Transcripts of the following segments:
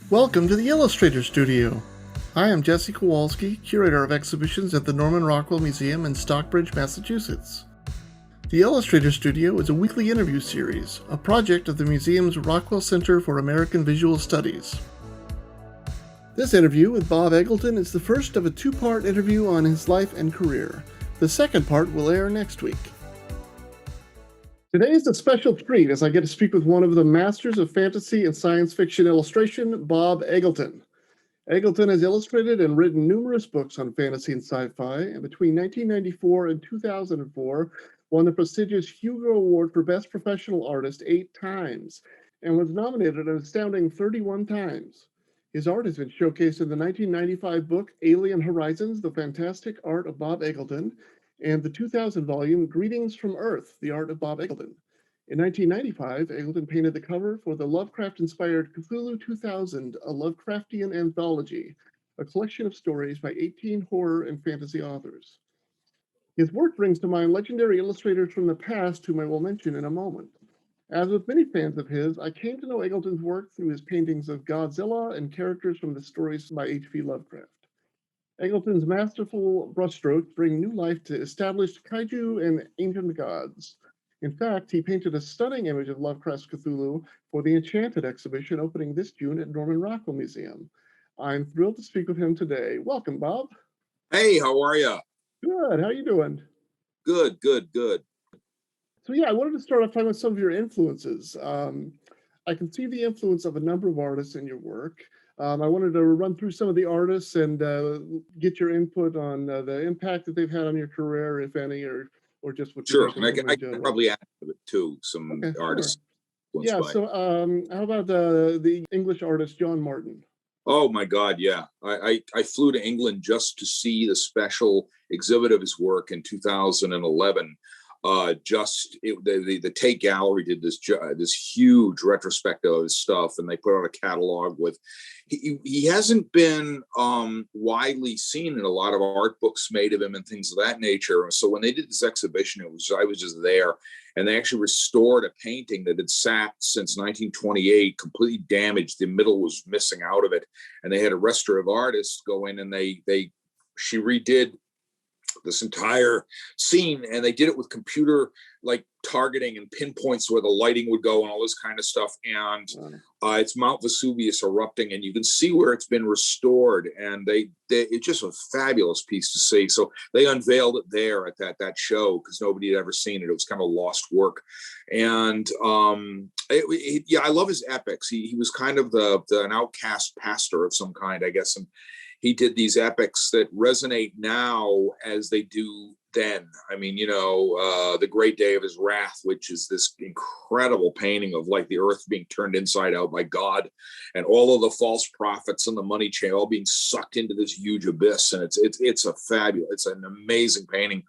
Welcome to the Illustrator Studio. I am Jesse Kowalski, curator of exhibitions at the Norman Rockwell Museum in Stockbridge, Massachusetts. The Illustrator Studio is a weekly interview series, a project of the museum's Rockwell Center for American Visual Studies. This interview with Bob Eggleton is the first of a two-part interview on his life and career. The second part will air next week. Today is a special treat as I get to speak with one of the masters of fantasy and science fiction illustration, Bob Eggleton. Eggleton has illustrated and written numerous books on fantasy and sci-fi, and between 1994 and 2004, won the prestigious Hugo Award for Best Professional Artist 8 times, and was nominated an astounding 31 times. His art has been showcased in the 1995 book Alien Horizons, The Fantastic Art of Bob Eggleton, and the 2000 volume Greetings from Earth, The Art of Bob Eggleton. In 1995, Eggleton painted the cover for the Lovecraft-inspired Cthulhu 2000, a Lovecraftian Anthology, a collection of stories by 18 horror and fantasy authors. His work brings to mind legendary illustrators from the past whom I will mention in a moment. As with many fans of his, I came to know Eggleton's work through his paintings of Godzilla and characters from the stories by H.P. Lovecraft. Eggleton's masterful brushstrokes bring new life to established kaiju and ancient gods. In fact, he painted a stunning image of Lovecraft's Cthulhu for the Enchanted exhibition opening this June at Norman Rockwell Museum. I'm thrilled to speak with him today. Welcome, Bob. Hey, how are you? Good. How are you doing? Good. So I wanted to start off talking about some of your influences. I can see the influence of a number of artists in your work. I wanted to run through some of the artists and get your input on the impact that they've had on your career, if any, or just what Sure. you think I can probably add to it too, some artists. Sure. Yeah, so how about the English artist John Martin? Oh my God, yeah. I flew to England just to see the special exhibit of his work in 2011. The Tate Gallery did this huge retrospective of his stuff, and they put out a catalog with. He hasn't been widely seen in a lot of art books made of him and things of that nature. So when they did this exhibition, I was just there, and they actually restored a painting that had sat since 1928, completely damaged. The middle was missing out of it, and they had a restorative artist go in and she redid this entire scene, and they did it with computer like targeting and pinpoints where the lighting would go and all this kind of stuff. And it's Mount Vesuvius erupting, and you can see where it's been restored, and it's just a fabulous piece to see. So they unveiled it there at that show because nobody had ever seen it. It was kind of lost work. And I love his epics. He was kind of an outcast pastor of some kind, I guess, and he did these epics that resonate now as they do then. I mean, The Great Day of His Wrath, which is this incredible painting of like the earth being turned inside out by God, and all of the false prophets and the money chain all being sucked into this huge abyss. And it's an amazing painting.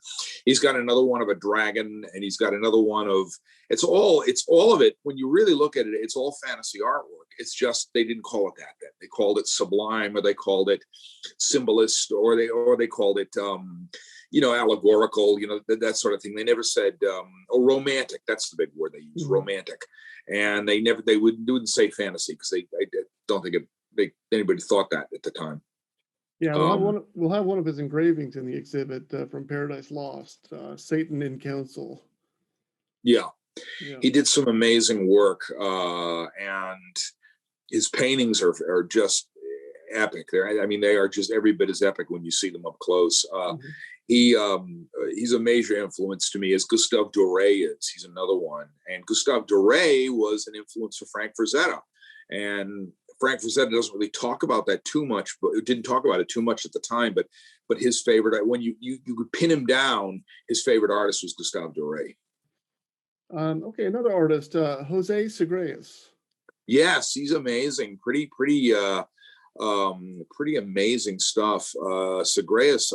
He's got another one of a dragon, and he's got another one of, it's all of it. When you really look at it, it's all fantasy artwork. It's just, they didn't call it that then. They called it sublime, or they called it symbolist, or they called it, allegorical, that sort of thing. They never said, romantic. That's the big word they use, romantic. And they wouldn't say fantasy, because I don't think anybody thought that at the time. Yeah, we'll have one of his engravings in the exhibit from Paradise Lost, Satan in Council. Yeah. He did some amazing work, and his paintings are just epic. They are just every bit as epic when you see them up close. He's a major influence to me, as Gustave Doré is. He's another one. And Gustave Doré was an influence for Frank Frazetta. And Frank Frazetta doesn't really talk about that too much, but didn't talk about it too much at the time. But his favorite, when you could pin him down, his favorite artist was Gustave Doré. Another artist, Jose Segreus. Yes, he's amazing. Pretty amazing stuff. Segreus,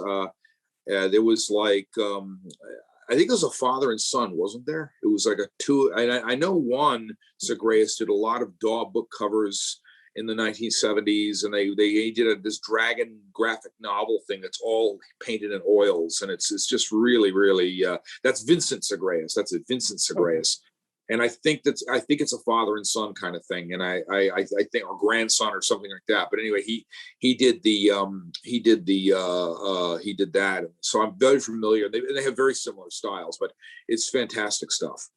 there was like, I think it was a father and son, wasn't there? It was like a two. I know one, Segreus did a lot of Daw book covers in the 1970s, and they did this dragon graphic novel thing that's all painted in oils, and it's just really, really, that's Vincent Segreus. That's it, Vincent Segreus. and I think it's a father and son kind of thing, and I think, or grandson or something like that. But anyway, he did that, so I'm very familiar. They have very similar styles, but it's fantastic stuff.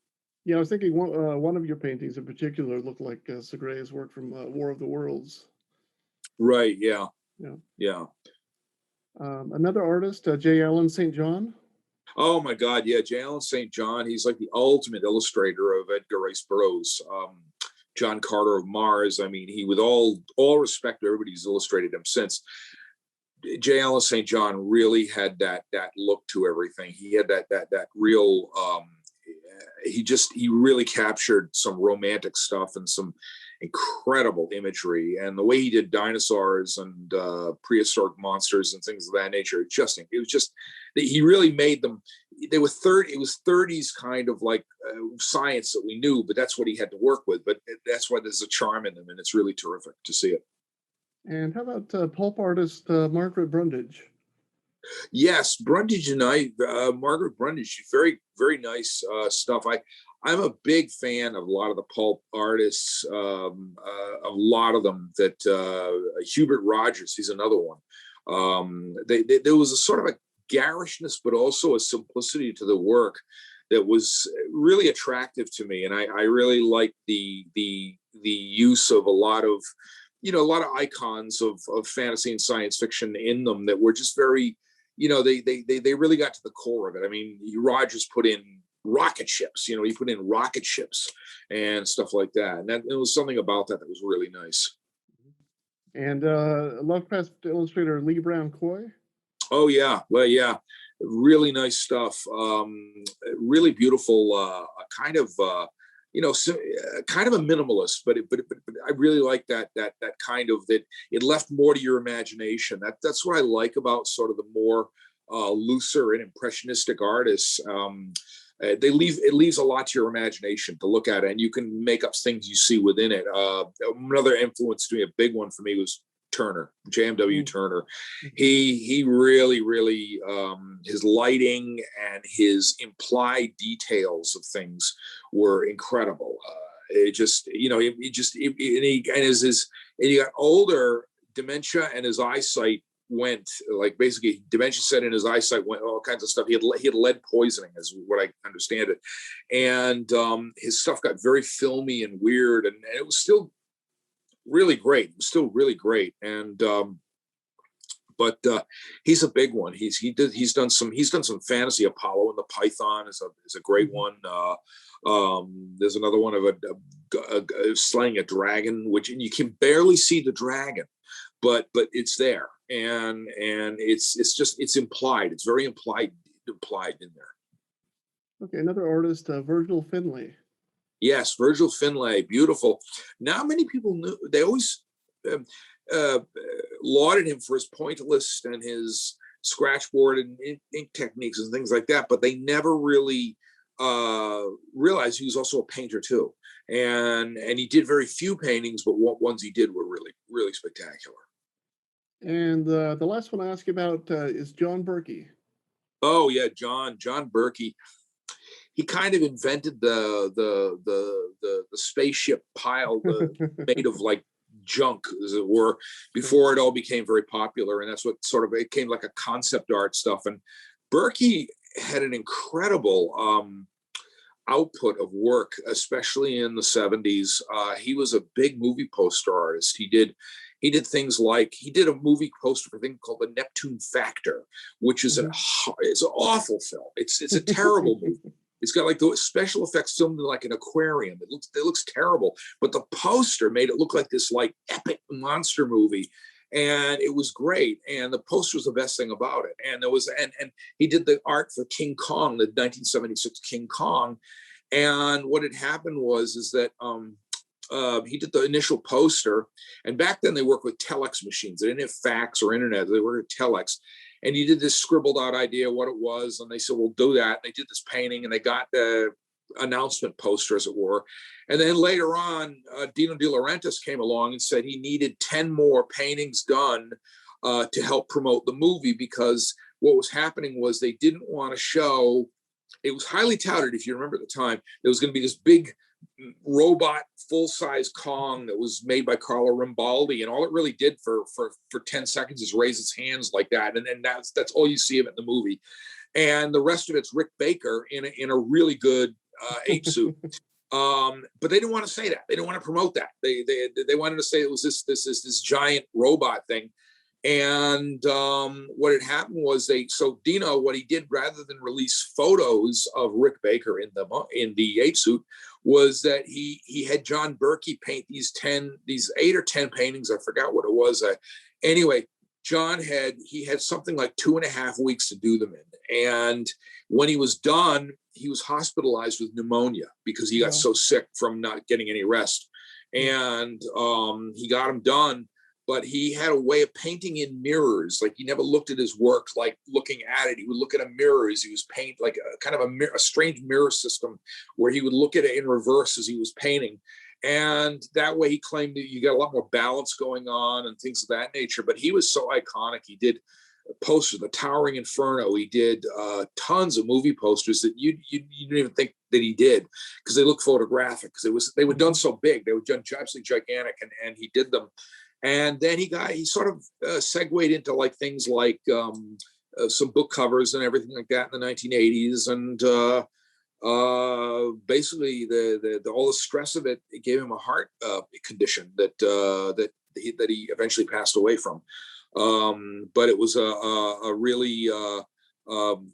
Yeah, I was thinking one of your paintings in particular looked like Segre's work from War of the Worlds. Right. Yeah. Yeah. Yeah. Another artist, J. Allen St. John. Oh my God, yeah, J. Allen St. John. He's like the ultimate illustrator of Edgar Rice Burroughs, John Carter of Mars. I mean, he, with all respect to everybody who's illustrated him since, J. Allen St. John really had that look to everything. He had that real. He really captured some romantic stuff and some incredible imagery, and the way he did dinosaurs and prehistoric monsters and things of that nature. It was just he really made them. They were it was 30s kind of like science that we knew, but that's what he had to work with. But that's why there's a charm in them, and it's really terrific to see it. And how about pulp artist Margaret Brundage? Yes, Brundage and Margaret Brundage, very, very nice stuff. I'm a big fan of a lot of the pulp artists, a lot of them that Hubert Rogers, he's another one. There was a sort of a garishness, but also a simplicity to the work that was really attractive to me. And I really like the use of a lot of icons of fantasy and science fiction in them that were just very, they really got to the core of it. I mean, Rogers put in rocket ships, he put in rocket ships and stuff like that. And it was something about that was really nice. And Lovecraft illustrator Lee Brown Coy. Oh yeah. Well, yeah. Really nice stuff. Really beautiful, kind of a minimalist, but I really like that kind of, that it left more to your imagination. That's what I like about sort of the more looser and impressionistic artists. It leaves a lot to your imagination to look at it, and you can make up things you see within it. Another influence to me, a big one for me, was Turner, JMW Turner. He really, his lighting and his implied details of things were incredible. And he got older, dementia, and his eyesight went, like, basically dementia set in, his eyesight went, all kinds of stuff. He had lead poisoning, is what I understand it. And his stuff got very filmy and weird, and it was still really great. It was still really great. And but he's a big one. He's done some fantasy. Apollo and the Python is a great one. There's another one of a slaying a dragon, which, and you can barely see the dragon, but it's there, and it's implied. It's very implied in there. Okay, another artist, Virgil Finlay. Yes, Virgil Finlay, beautiful. Not many people knew. They always lauded him for his pointillist and his scratchboard and ink techniques and things like that, but they never really realized he was also a painter too. And he did very few paintings, but what ones he did were really, really spectacular. And the last one I ask you about is John Berkey. Oh yeah, John Berkey. He kind of invented the spaceship pile made of like junk, as it were, before it all became very popular. And that's what sort of, it came like a concept art stuff. And Berkey had an incredible output of work, especially in the 70s. He was a big movie poster artist. He did things like, he did a movie poster for a thing called The Neptune Factor, which is it's an awful film. It's a terrible movie. It's got like the special effects filmed in like an aquarium. It looks terrible, but the poster made it look like this like epic monster movie, and it was great. And the poster was the best thing about it. And there was, and he did the art for King Kong, the 1976 King Kong. And what had happened is that he did the initial poster, and back then they worked with telex machines. They didn't have fax or internet. They worked with telex. And he did this scribbled out idea what it was, and they said, "We'll do that." And they did this painting, and they got the announcement poster, as it were. And then later on, Dino De Laurentiis came along and said he needed 10 more paintings done to help promote the movie, because what was happening was they didn't want to show. It was highly touted, if you remember at the time, there was going to be this big robot full-size Kong that was made by Carlo Rambaldi, and all it really did for 10 seconds is raise its hands like that, and then that's all you see of it in the movie. And the rest of it's Rick Baker in a really good ape suit. But they didn't want to say that. They didn't want to promote that. They wanted to say it was this giant robot thing. And what had happened was Dino, what he did, rather than release photos of Rick Baker in the ape suit, was that he had John Berkey paint these 8 or 10 paintings. I forgot what it was. Anyway, John had something like 2.5 weeks to do them in. And when he was done, he was hospitalized with pneumonia because he got so sick from not getting any rest. And he got them done, but he had a way of painting in mirrors. Like, he never looked at his work like looking at it. He would look at a mirror as he was painting, like a strange mirror system where he would look at it in reverse as he was painting. And that way he claimed that you got a lot more balance going on and things of that nature. But he was so iconic. He did posters, The Towering Inferno. He did tons of movie posters that you didn't even think that he did, because they look photographic, because they were done so big. They were done absolutely gigantic, and he did them. And then he sort of segued into like things like some book covers and everything like that in the 1980s. And basically all the stress of it gave him a heart condition that he eventually passed away from. But it was a really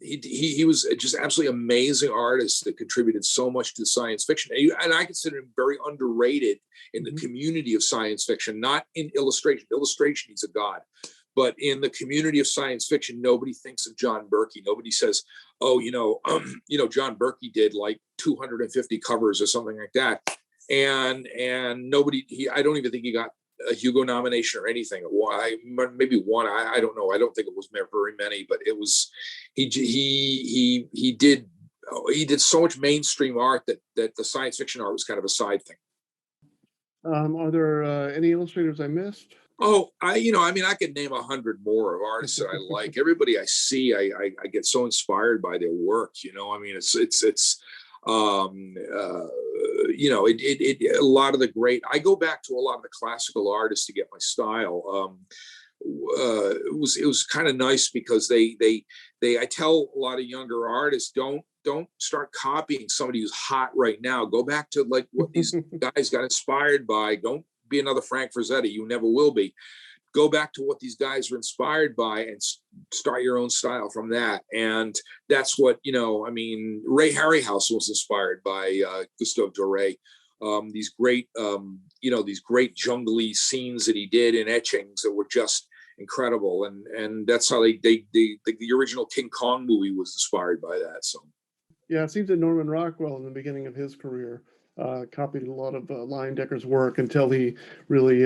he was just absolutely amazing artist that contributed so much to science fiction, and I consider him very underrated in the community of science fiction. Not in illustration. Illustration, he's a god. But in the community of science fiction, nobody thinks of John Berkey. Nobody says, "Oh, John Berkey did like 250 covers or something like that." And nobody. I don't even think he got a Hugo nomination or anything. Why? Maybe one. I don't know. I don't think it was very many. But it was. He did so much mainstream art that the science fiction art was kind of a side thing. Are there any illustrators I missed? Oh, I could name 100 more of artists that I like. Everybody I see, I get so inspired by their work. A lot of the great. I go back to a lot of the classical artists to get my style. It was kind of nice because I tell a lot of younger artists, don't start copying somebody who's hot right now. Go back to like what these guys got inspired by. Don't be another Frank Frazetta. You never will be. Go back to what these guys were inspired by and start your own style from that. And that's what, Ray Harryhouse was inspired by Gustave Doré. These great jungly scenes that he did in etchings that were just incredible. And that's how the original King Kong movie was inspired by that. So. Yeah, it seems that Norman Rockwell, in the beginning of his career, copied a lot of Leyendeckers' work until he really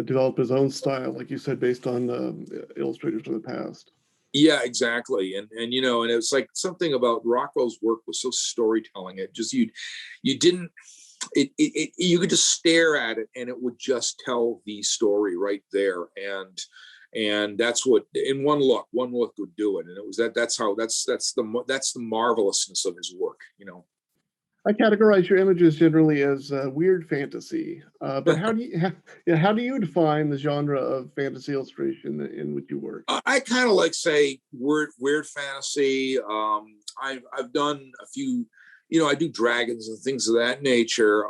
developed his own style, like you said, based on illustrators from the past. Yeah, exactly. And it was like something about Rockwell's work was so storytelling. It just you could just stare at it and it would just tell the story right there. And that's what, in one look would do it. And it was that's the marvelousness of his work, I categorize your images generally as weird fantasy, but how do you define the genre of fantasy illustration in which you work? I kind of like say weird fantasy. I've done a few, I do dragons and things of that nature,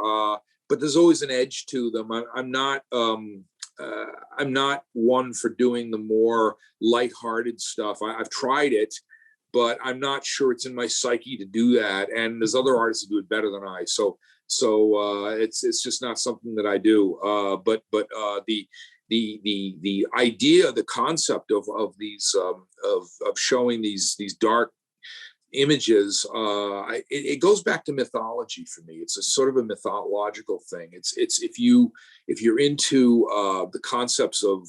but there's always an edge to them. I'm not one for doing the more lighthearted stuff. I've tried it, but I'm not sure it's in my psyche to do that. And there's other artists who do it better than I. So it's just not something that I do. But the idea, the concept of these of showing these dark images, it goes back to mythology for me. It's a sort of a mythological thing. It's if you're into the concepts of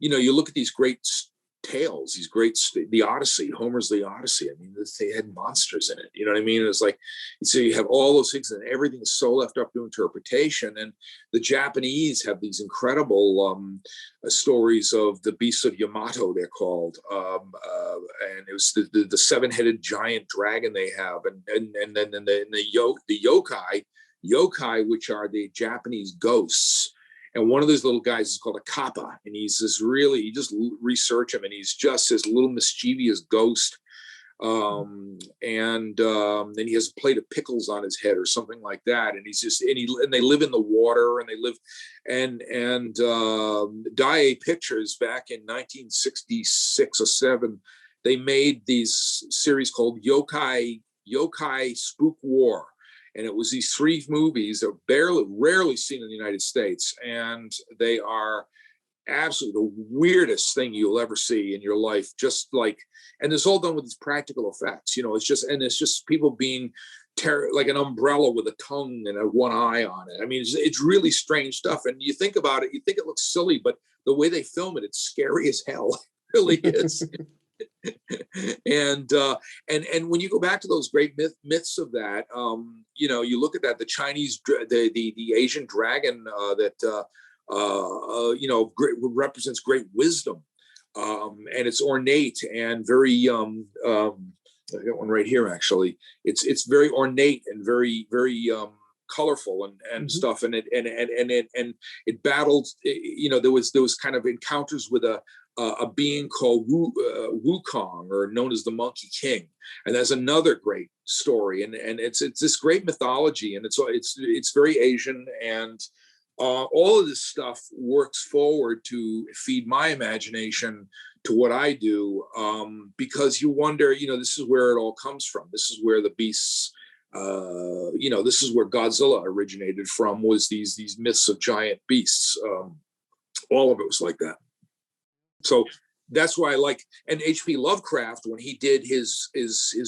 you look at these great tales, the Odyssey, Homer's The Odyssey. I mean, they had monsters in it. You know what I mean? It's like, so you have all those things, and everything is so left up to interpretation. And the Japanese have these incredible stories of the beasts of Yamato, they're called, and it was the 7-headed giant dragon they have, and then the yokai. yokai, which are the Japanese ghosts. And one of those little guys is called a kappa, and he's this really, you just research him, and he's just this little mischievous ghost. Then he has a plate of pickles on his head or something like that, and he's just, and they live in the water, and they live, and Dai Pictures back in 1966 or 7, they made these series called Yokai Spook War. And it was these 3 movies that are rarely seen in the United States. And they are absolutely the weirdest thing you'll ever see in your life. Just like, and it's all done with these practical effects. It's just people being like an umbrella with a tongue and one eye on it. I mean, it's really strange stuff. And you think about it, you think it looks silly, but the way they film it, it's scary as hell. It really is. And when you go back to those great myths of that, you look at that, the Chinese, the Asian dragon that represents great wisdom, and it's ornate and very I got one right here actually. It's very ornate and very colorful and stuff, and it battled. There was kind of encounters with a being called Wukong, or known as the Monkey King, and that's another great story. And it's this great mythology, and it's very Asian, and all of this stuff works forward to feed my imagination to what I do, because you wonder, this is where it all comes from. This is where the beasts. This is where Godzilla originated from. Was these myths of giant beasts? All of it was like that. So that's why I like, and H.P. Lovecraft, when he did his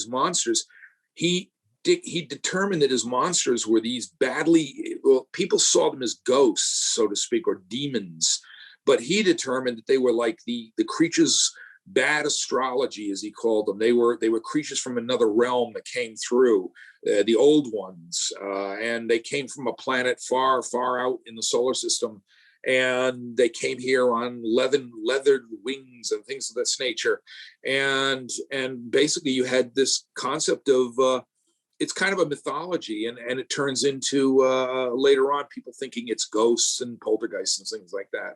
monsters, he determined that his monsters were these people saw them as ghosts, so to speak, or demons, but he determined that they were like the creatures, bad astrology, as he called them. They were creatures from another realm that came through, the old ones, and they came from a planet far, far out in the solar system. And they came here on leathered wings and things of this nature. And basically you had this concept of, it's kind of a mythology, and it turns into later on people thinking it's ghosts and poltergeists and things like that.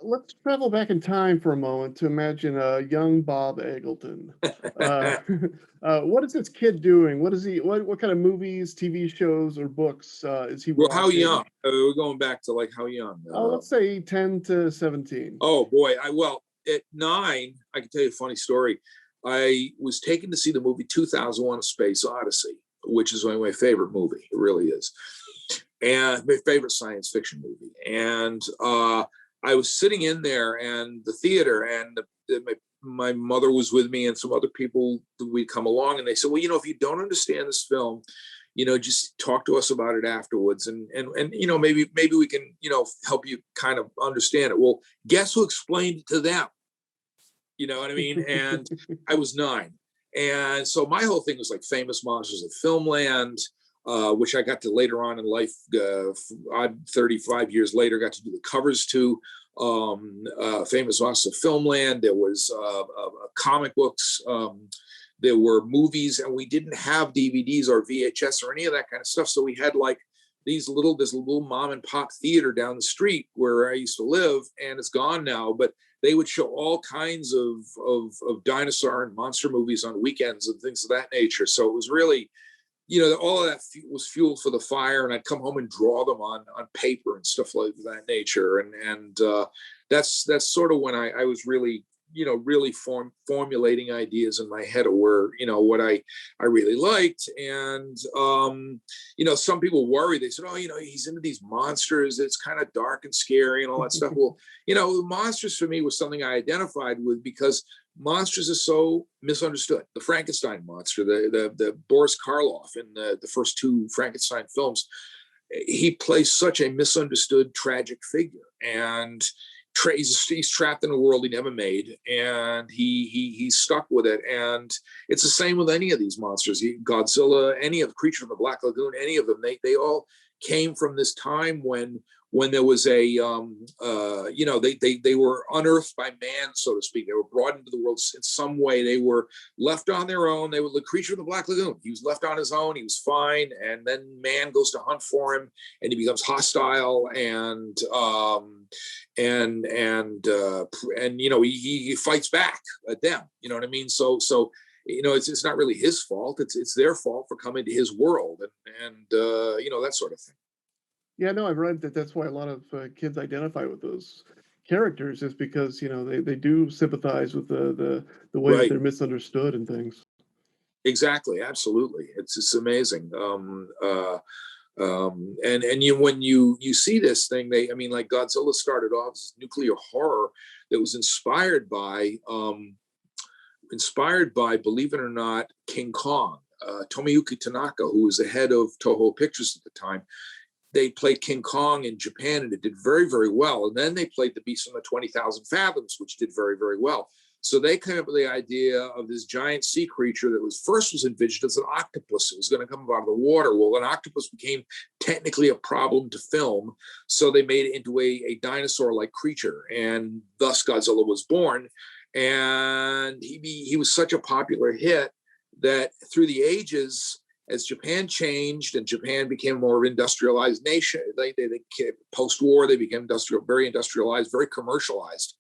Let's travel back in time for a moment to imagine a young Bob Eggleton. What is this kid doing? What kind of movies, TV shows, or books is he Well, watching? how young? We're going back to like how young? Let's say 10 to 17. Oh boy, at 9, I can tell you a funny story. I was taken to see the movie 2001: A Space Odyssey, which is my favorite movie. It really is, and my favorite science fiction movie. And I was sitting in there and the theater, and my mother was with me and some other people that we'd come along, and they said, well, if you don't understand this film, just talk to us about it afterwards. And maybe we can, help you kind of understand it. Well, guess who explained it to them? You know what I mean? And I was 9. And so my whole thing was like Famous Monsters of Filmland, which I got to later on in life, 35 years later, got to do the covers to. Famous Monsters of Filmland. There was comic books. There were movies, and we didn't have DVDs or VHS or any of that kind of stuff. So we had like this little mom and pop theater down the street where I used to live, and it's gone now. But they would show all kinds of dinosaur and monster movies on weekends and things of that nature. So it was really, all of that was fuel for the fire, and I'd come home and draw them on paper and stuff like that nature. And that's sort of when I was really, really formulating ideas in my head of where, what I really liked. And, some people worry, they said, oh, he's into these monsters. It's kind of dark and scary and all that stuff. Well, monsters for me was something I identified with because monsters are so misunderstood. The Frankenstein monster, the Boris Karloff in the first 2 Frankenstein films, he plays such a misunderstood, tragic figure, and he's trapped in a world he never made, and he's stuck with it. And it's the same with any of these monsters. Godzilla, any of Creature from the Black Lagoon, any of them, they all came from this time when when there was a they were unearthed by man, so to speak. They were brought into the world in some way. They were left on their own. They were the creature of the Black Lagoon. He was left on his own. He was fine, and then man goes to hunt for him, and he becomes hostile, and he fights back at them. You know what I mean? So it's not really his fault. It's their fault for coming to his world, and that sort of thing. Yeah, no, I've read that that's why a lot of kids identify with those characters, is because they do sympathize with the way that Right. they're misunderstood and things. Exactly, absolutely. It's amazing. When you see this thing, like Godzilla started off as nuclear horror that was inspired by, believe it or not, King Kong. Tomoyuki Tanaka, who was the head of Toho Pictures at the time, they played King Kong in Japan, and it did very, very well. And then they played The Beast from the 20,000 Fathoms, which did very, very well. So they came up with the idea of this giant sea creature that was envisioned as an octopus. It was going to come out of the water. Well, an octopus became technically a problem to film, so they made it into a dinosaur-like creature, and thus Godzilla was born. And he was such a popular hit that through the ages, as Japan changed and Japan became a more industrialized nation, they post-war, they became very industrialized, very commercialized.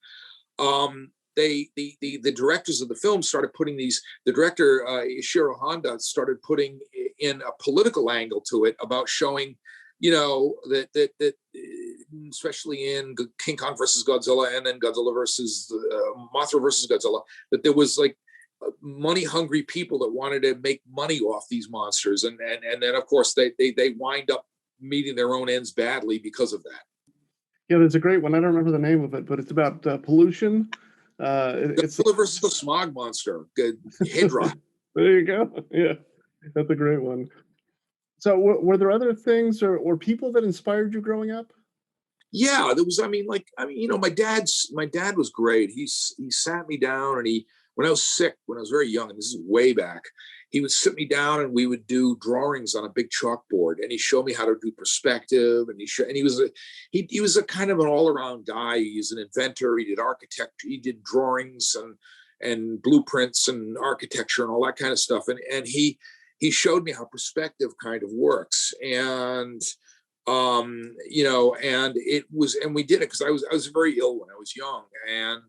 The directors of the film started putting the director Ishiro Honda started putting in a political angle to it about showing, that especially in King Kong versus Godzilla, and then Godzilla versus Mothra versus Godzilla, that there was like money-hungry people that wanted to make money off these monsters, and then of course they wind up meeting their own ends badly because of that. Yeah, there's a great one. I don't remember the name of it, but it's about pollution. It's Godzilla versus the smog monster, Hydra. There you go. Yeah, that's a great one. So, were there other things or people that inspired you growing up? Yeah, there was. My dad was great. He sat me down, and when I was sick, when I was very young, and this is way back, he would sit me down and we would do drawings on a big chalkboard, and he showed me how to do perspective. And he was a kind of an all-around guy. He's an inventor. He did architecture. He did drawings and blueprints and architecture and all that kind of stuff. And he showed me how perspective kind of works. And and we did it because I was very ill when I was young, and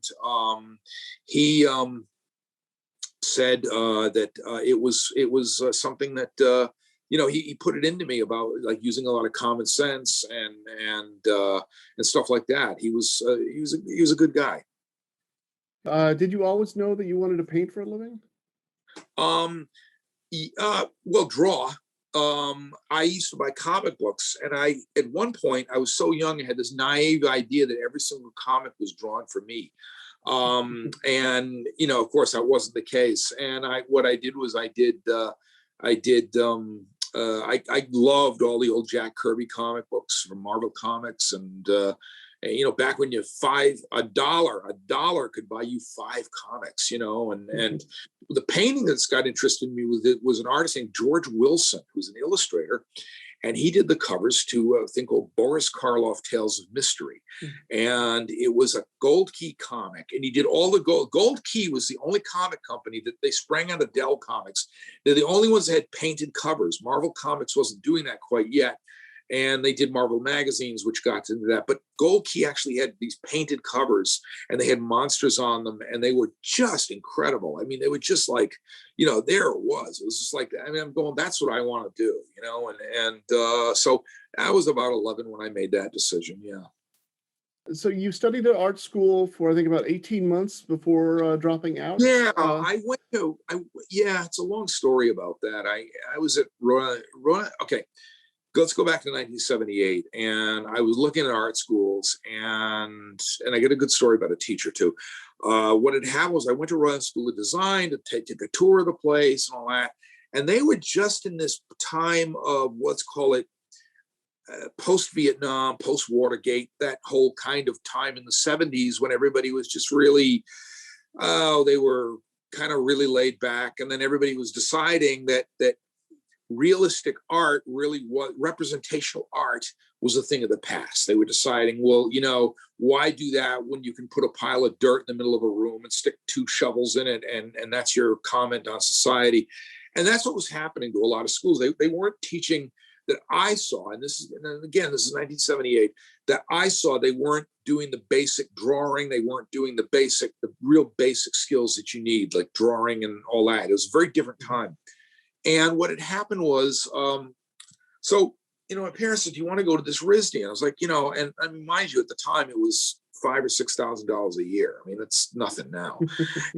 he said that it was something that he put it into me about like using a lot of common sense and stuff like that. He was a good guy. Did you always know that you wanted to paint for a living? Well, draw. I used to buy comic books, and at one point I was so young, I had this naive idea that every single comic was drawn for me. And of course that wasn't the case. And I loved all the old Jack Kirby comic books from Marvel Comics, and back when a dollar could buy you 5 comics, and the painting that's got interested in me was an artist named George Wilson, who's an illustrator. And he did the covers to a thing called Boris Karloff Tales of Mystery. And it was a Gold Key comic. And he did all the Gold Key was the only comic company that they sprang out of Dell Comics. They're the only ones that had painted covers. Marvel Comics wasn't doing that quite yet. And they did Marvel magazines, which got into that. But Gold Key actually had these painted covers, and they had monsters on them, and they were just incredible. I mean, they were just like, there it was. It was just like, I'm going, that's what I want to do, so I was about 11 when I made that decision. Yeah. So you studied at art school for, I think, about 18 months before dropping out? Yeah, it's a long story about that. I was at okay. Let's go back to 1978, and I was looking at art schools, and I get a good story about a teacher too. What had happened was I went to Royal School of Design to take a tour of the place and all that, and they were just in this time of, let's call it, post-Vietnam, post-Watergate, that whole kind of time in the 70s when everybody was just really, they were kind of really laid back, and then everybody was deciding that realistic art, really what representational art was a thing of the past. They were deciding, well, why do that when you can put a pile of dirt in the middle of a room and stick 2 shovels in it, and that's your comment on society. And that's what was happening to a lot of schools. They weren't teaching, that I saw, and this is 1978, that I saw, they weren't doing the basic drawing. They weren't doing the real basic skills that you need, like drawing and all that. It was a very different time. And what had happened was, my parents said, do you want to go to this RISD? And I was like, and I mean, mind you, at the time it was $5,000 or $6,000 a year. I mean, it's nothing now.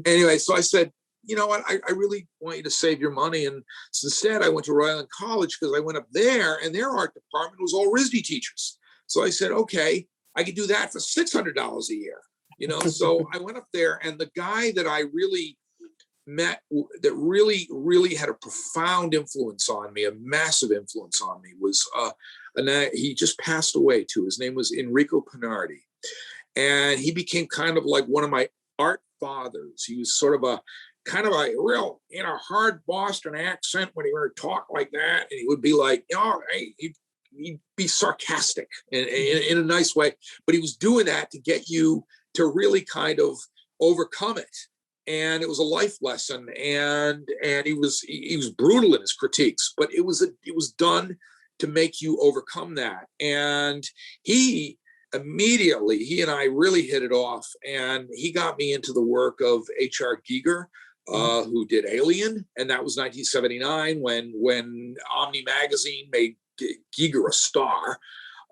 Anyway, so I said, you know what, I really want you to save your money. And so instead I went to Rhode Island College, because I went up there and their art department was all RISD teachers. So I said, okay, I could do that for $600 a year. So I went up there, and the guy that I really met, that really had a profound influence on me, a massive influence on me, was he just passed away too. His name was Enrico Pinardi, and he became kind of like one of my art fathers. He was sort of a real, hard Boston accent when he would talk like that, and he would be like, he'd be sarcastic in a nice way, but he was doing that to get you to really kind of overcome it. And it was a life lesson, and he was brutal in his critiques, but it was done to make you overcome that. And he and I really hit it off, and he got me into the work of H.R. Giger, who did Alien, and that was 1979 when Omni Magazine made Giger a star.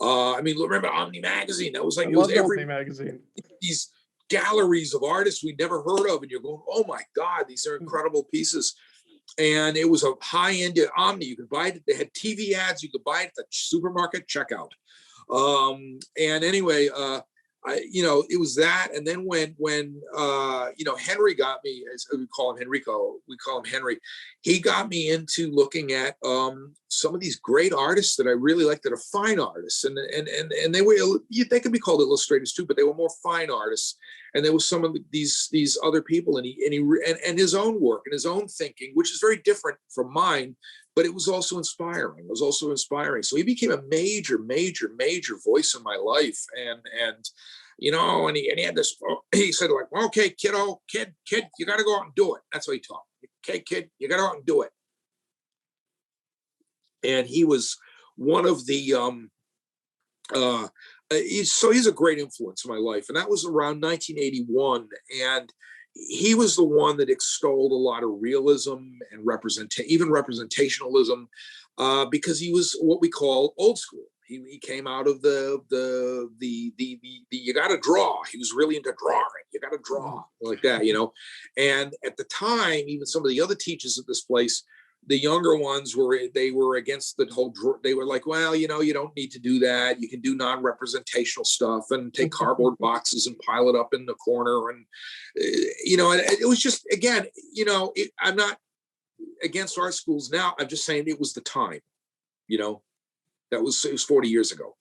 Remember Omni Magazine? That was like, it was every Omni Magazine. These galleries of artists we'd never heard of, and you're going, oh my God, these are incredible pieces. And it was a high-end Omni. You could buy it. They had TV ads. You could buy it at the supermarket checkout. And anyway, it was that. And then when Henry got me, as we call him Henrico, we call him Henry. He got me into looking at some of these great artists that I really liked, that are fine artists, and they could be called illustrators too, but they were more fine artists. And there was some of these other people, and his own work and his own thinking, which is very different from mine, but it was also inspiring. So he became a major voice in my life. And he had this, he said, like, well, okay, kid, you got to go out and do it. That's what he taught me. Okay, kid, you got to go out and do it. And he was one of the, he's a great influence in my life. And that was around 1981. And he was the one that extolled a lot of realism and even representationalism, because he was what we call old school. He came out of the you got to draw. He was really into drawing. You got to draw like that, And at the time, even some of the other teachers at this place, the younger ones were against the whole. They were like, well, you don't need to do that. You can do non-representational stuff and take cardboard boxes and pile it up in the corner. And it was just, again, I'm not against art schools now. I'm just saying it was the time. It was 40 years ago.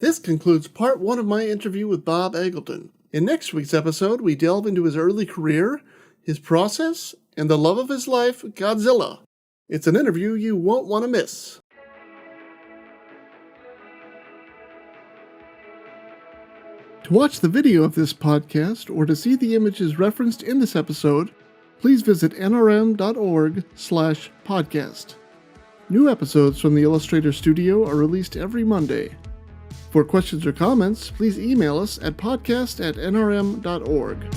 This concludes part 1 of my interview with Bob Eggleton. In next week's episode, we delve into his early career, his process, and the love of his life, Godzilla. It's an interview you won't want to miss. To watch the video of this podcast or to see the images referenced in this episode, please visit nrm.org/podcast. New episodes from the Illustrator Studio are released every Monday. For questions or comments, please email us at podcast@nrm.org.